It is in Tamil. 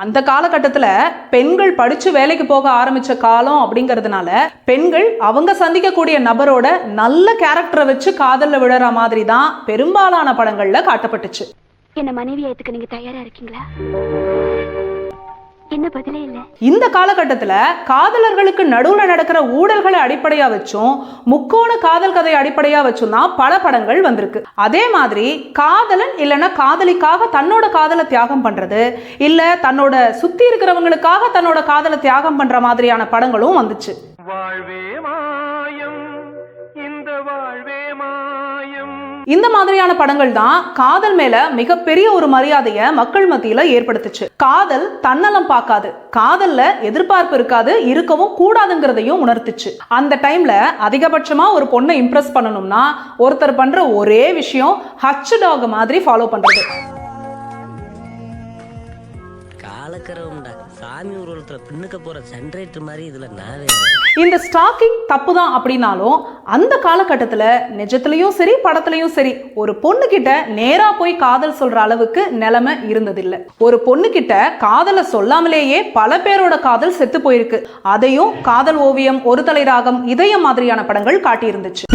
அந்த காலகட்டத்துல பெண்கள் படிச்சு வேலைக்கு போக ஆரம்பிச்ச காலம் அப்படிங்கிறதுனால பெண்கள் அவங்க சந்திக்கக்கூடிய நபரோட நல்ல கேரக்டரை வச்சு காதல்ல விழற மாதிரி தான் பெரும்பாலான படங்கள்ல காட்டப்பட்டுச்சு. என்ன மனைவி ஏத்துக்க நீங்க தயாரா இருக்கீங்களா? என்ன பதிலே இல்ல. இந்த காலகட்டத்துல காதலர்களுக்கு நடுவுல நடக்கிற ஊழல்களை அடிப்படையா வச்சும் முக்கோண காதல் கதை அடிப்படையா வச்சும் தான் பல படங்கள் வந்திருக்கு. அதே மாதிரி காதலன் இல்லைன்னா காதலிக்காக தன்னோட காதலை தியாகம் பண்றது, இல்ல தன்னோட சுத்தி இருக்கிறவங்களுக்காக தன்னோட காதலை தியாகம் பண்ற மாதிரியான படங்களும் வந்துச்சு. இந்த மாதிரியான படங்கள் தான் காதல் மேல மிகப்பெரிய ஒரு மரியாதையை மக்கள் மத்தியில ஏற்படுத்துச்சு. காதல் தன்னலம் பார்க்காது, காதல்ல எதிர்பார்ப்பு இருக்காது, இருக்கவும் கூடாதுங்கிறதையும் உணர்த்துச்சு. அந்த டைம்ல அதிகபட்சமா ஒரு பொண்ணை இம்ப்ரெஸ் பண்ணணும்னா ஒருத்தர் பண்ற ஒரே விஷயம் ஹச் டாக் மாதிரி ஃபாலோ பண்றது. சாமி ஊர்வலத்துல பின்னுக்கு போற ஜெனரேட்டர் மாதிரி இதுல நாவே. இந்த ஸ்டாக்கிங் தப்பு தான் அப்படின்னாலும் அந்த காலகட்டத்துல நிஜத்திலையும் சரி படத்துலயும் சரி ஒரு பொண்ணு கிட்ட நேரா போய் காதல் சொல்ற அளவுக்கு நிலைமை இருந்ததில்லை. ஒரு பொண்ணு கிட்ட காதலை சொல்லாமலேயே பல பேரோட காதல் செத்து போயிருக்கு. அதையும் காதல் ஓவியம், ஒரு தலை ராகம், இதயம் மாதிரியான படங்கள் காட்டி இருந்துச்சு.